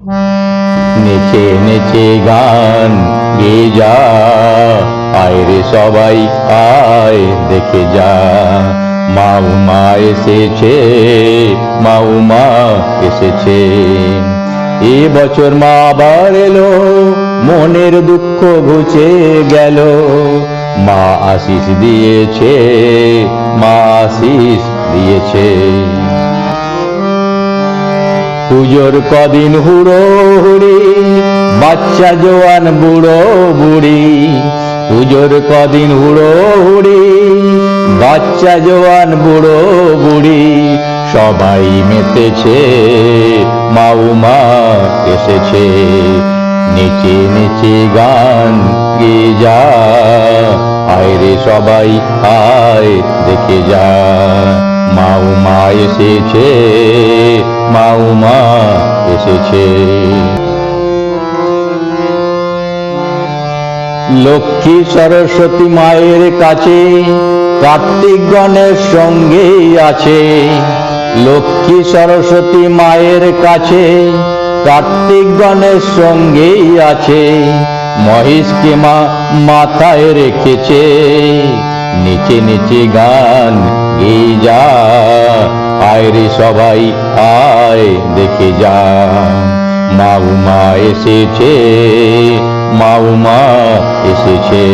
নেচে নেচে গান গেয়ে যা, আয় রে সবাই আয় দেখে যা, মা উমা এসেছে, মা উমা এসেছে। এ বছর মা আবার এলো, মনের দুঃখ ঘুচে গেল, মা আশিস দিয়েছে, মা আশিস দিয়েছে। পুজোর কদিন হুড়ো হুড়ি, বাচ্চা জোয়ান বুড়ো বুড়ি, পুজোর কদিন হুড়ো হুড়ি, বাচ্চা জোয়ান বুড়ো বুড়ি, সবাই মেতেছে, মা উমা এসেছে। নেচে নেচে গান গেয়ে যা, আয় রে সবাই আয় দেখে যা, মা উমা এসেছে, মা উমা এসেছে। লক্ষ্মী সরস্বতী মায়ের কাছে কার্তিক গণেশ সঙ্গেই আছে, লক্ষ্মী সরস্বতী মায়ের কাছে কার্তিক গণেশ সঙ্গেই আছে, মহেশকে মা মাথায় রেখেছে। নিচে নিচে গান গেয়ে যা, আয় রে সবাই আয় দেখে যা, মা উমা এসেছে, মা উমা এসেছে।